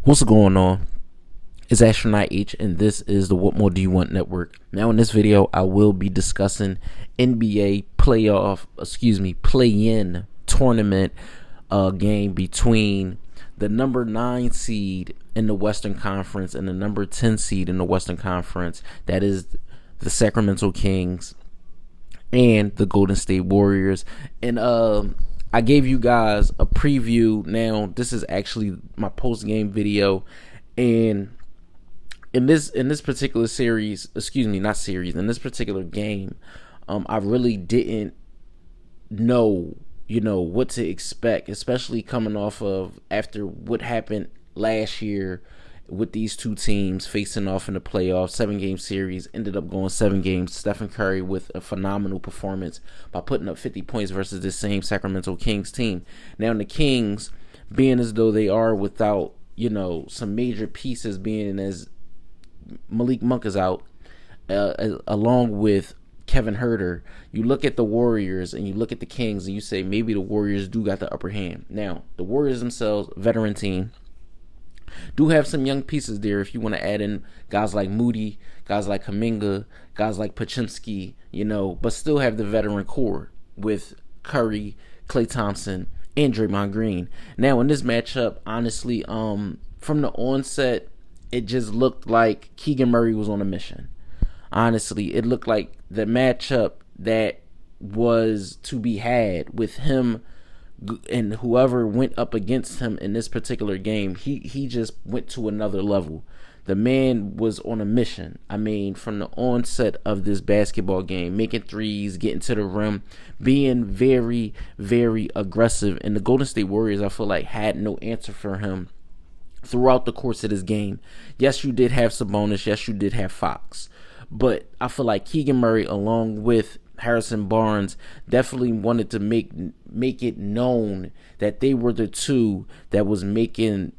What's going on? It's Astronaut H, and this is the What More Do You Want Network. Now, in this video, I will be discussing NBA play-in tournament game between the number 9 seed in the Western Conference and the number 10 seed in the Western Conference. That is the Sacramento Kings and the Golden State Warriors. And I gave you guys a preview. Now, this is actually my post-game video, and in this particular series, in this particular game, I really didn't know, what to expect, especially coming off of after what happened last year with these two teams facing off in the playoffs. 7-game series, ended up going 7 games. Stephen Curry with a phenomenal performance by putting up 50 points versus this same Sacramento Kings team. Now, the Kings, being as though they are without, some major pieces, being as Malik Monk is out, along with Kevin Huerter, you look at the Warriors and you look at the Kings and you say maybe the Warriors do got the upper hand. Now, the Warriors themselves, veteran team, do have some young pieces there. If you want to add in guys like Moody, guys like Kuminga, guys like Pachinski, but still have the veteran core with Curry, Klay Thompson, and Draymond Green. Now, in this matchup, honestly, from the onset, it just looked like Keegan Murray was on a mission. Honestly, it looked like the matchup that was to be had with him and whoever went up against him in this particular game. He just went to another level. The man was on a mission. I mean, from the onset of this basketball game, making threes, getting to the rim, being very, very aggressive. And the Golden State Warriors, I feel like, had no answer for him throughout the course of this game. Yes, you did have Sabonis. Yes, you did have Fox. But I feel like Keegan Murray, along with Harrison Barnes, definitely wanted to make it known that they were the two that was making,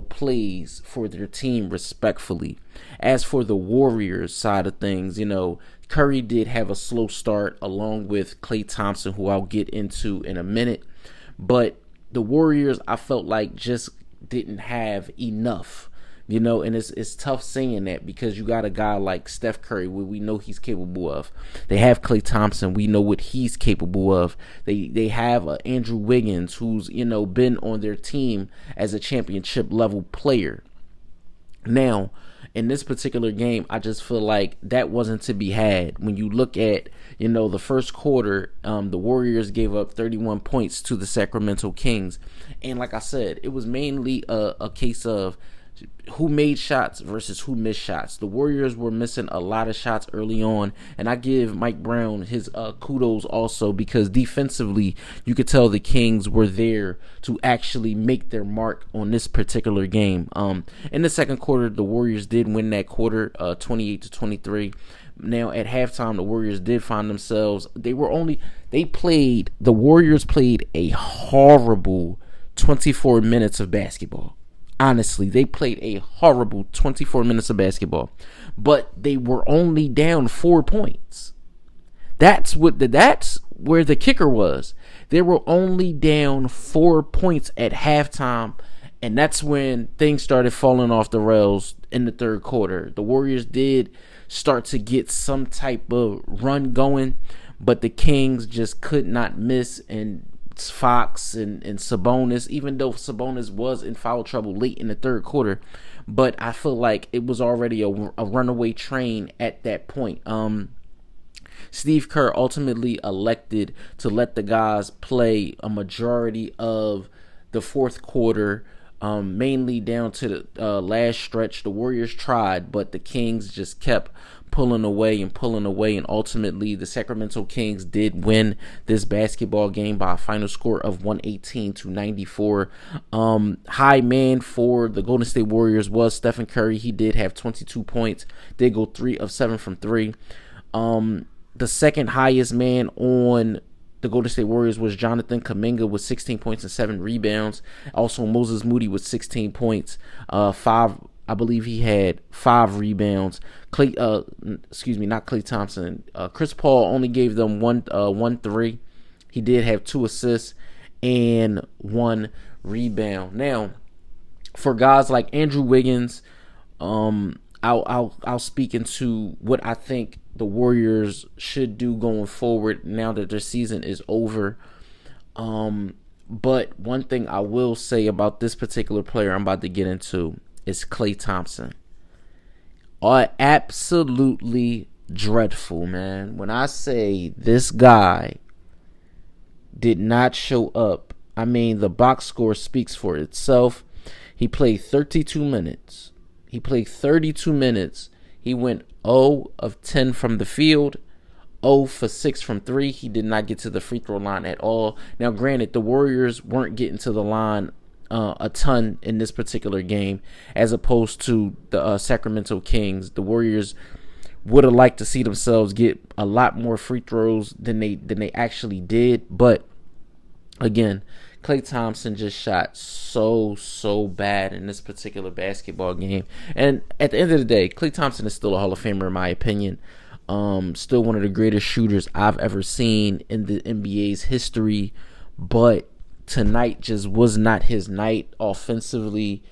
plays for their team respectfully. As for the Warriors side of things, Curry did have a slow start along with Klay Thompson, who I'll get into in a minute. But the Warriors, I felt like, just didn't have enough. And it's tough saying that because you got a guy like Steph Curry, what we know he's capable of. They have Klay Thompson, we know what he's capable of. They have Andrew Wiggins, who's been on their team as a championship level player. Now, in this particular game, I just feel like that wasn't to be had. When you look at the first quarter, the Warriors gave up 31 points to the Sacramento Kings, and like I said, it was mainly a case of who made shots versus who missed shots. The Warriors were missing a lot of shots early on, and I give Mike Brown his kudos also, because defensively you could tell the Kings were there to actually make their mark on this particular game. In the second quarter, the Warriors did win that quarter, 28-23. Now, at halftime, the Warriors did find themselves, the Warriors played a horrible 24 minutes of basketball. Honestly, they played a horrible 24 minutes of basketball, but they were only down 4 points. That's where the kicker was. They were only down 4 points at halftime, and that's when things started falling off the rails in the third quarter. The Warriors did start to get some type of run going, but the Kings just could not miss, and Fox and Sabonis, even though Sabonis was in foul trouble late in the third quarter, but I feel like it was already a runaway train at that point. Steve Kerr ultimately elected to let the guys play a majority of the fourth quarter, mainly down to the last stretch. The Warriors tried, but the Kings just kept pulling away, and ultimately the Sacramento Kings did win this basketball game by a final score of 118-94. High man for the Golden State Warriors was Stephen Curry. He did have 22 points, did go 3 of 7 from 3. The second highest man on the Golden State Warriors was Jonathan Kuminga with 16 points and 7 rebounds. Also, Moses Moody with 16 points, 5. I believe he had 5 rebounds. Not Klay Thompson. Chris Paul only gave them one 3. He did have 2 assists and 1 rebound. Now, For guys like Andrew Wiggins, I'll speak into what I think the Warriors should do going forward now that their season is over. But one thing I will say about this particular player I'm about to get into is Klay Thompson. Absolutely dreadful, man. When I say this guy did not show up, I mean the box score speaks for itself. He played 32 minutes. He played 32 minutes. He went 0 of 10 from the field, 0 for 6 from 3. He did not get to the free throw line at all. Now, granted, the Warriors weren't getting to the line a ton in this particular game, as opposed to the Sacramento Kings. The Warriors would have liked to see themselves get a lot more free throws than they actually did. But again, Klay Thompson just shot so bad in this particular basketball game. And at the end of the day, Klay Thompson is still a Hall of Famer in my opinion. Still one of the greatest shooters I've ever seen in the NBA's history. But tonight just was not his night offensively.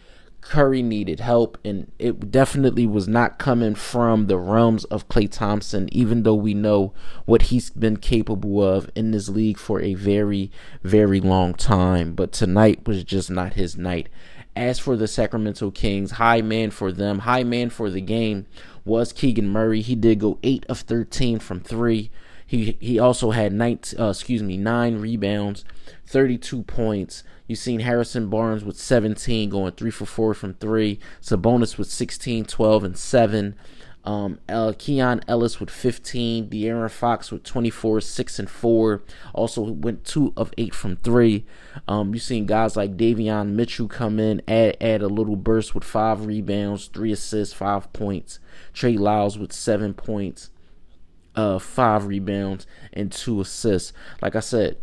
Curry needed help, and it definitely was not coming from the realms of Klay Thompson, even though we know what he's been capable of in this league for a very, very long time. But tonight was just not his night. As for the Sacramento Kings, high man for them, high man for the game was Keegan Murray. He did go 8 of 13 from 3. He also had 9 rebounds, 32 points. You've seen Harrison Barnes with 17, going 3 for 4 from 3. Sabonis with 16, 12, and 7. Keon Ellis with 15. De'Aaron Fox with 24, 6, and 4. Also went 2 of 8 from 3. You've seen guys like Davion Mitchell come in, add a little burst with 5 rebounds, 3 assists, 5 points. Trey Lyles with 7 points, 5 rebounds, and 2 assists. Like I said,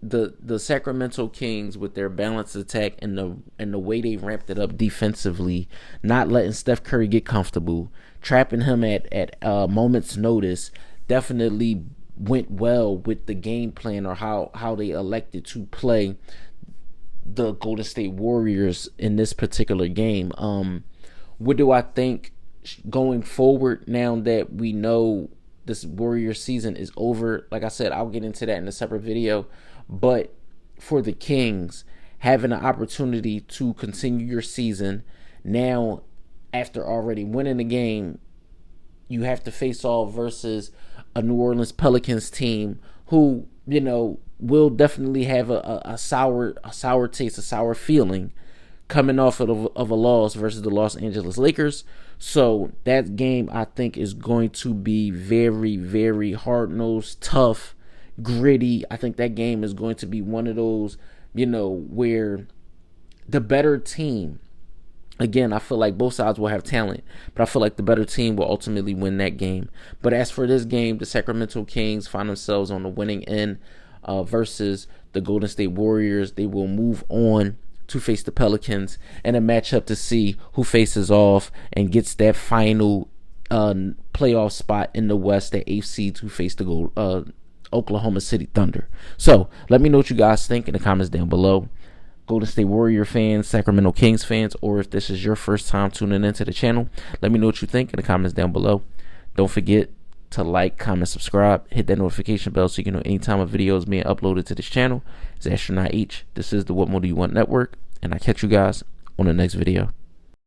the Sacramento Kings, with their balanced attack and the way they ramped it up defensively, not letting Steph Curry get comfortable, trapping him at moments notice, definitely went well with the game plan, or how they elected to play the Golden State Warriors in this particular game. What do I think going forward now that we know this Warrior season is over? Like I said, I'll get into that in a separate video. But for the Kings, having an opportunity to continue your season now, after already winning the game, you have to face off versus a New Orleans Pelicans team who, will definitely have a sour taste, a sour feeling coming off of a loss versus the Los Angeles Lakers. So that game, I think, is going to be very, very hard-nosed, tough, gritty. I think that game is going to be one of those, where the better team, again, I feel like both sides will have talent, but I feel like the better team will ultimately win that game. But as for this game, the Sacramento Kings find themselves on the winning end versus the Golden State Warriors. They will move on to face the Pelicans in a matchup to see who faces off and gets that final playoff spot in the West, the 8th seed, to face the Oklahoma City Thunder. So let me know what you guys think in the comments down below. Golden State Warrior fans, Sacramento Kings fans, or if this is your first time tuning into the channel, let me know what you think in the comments down below. Don't forget to like, comment, subscribe, hit that notification bell so you can know anytime a video is being uploaded to this channel. It's Astronaut H. This is the What More Do You Want Network, and I catch you guys on the next video.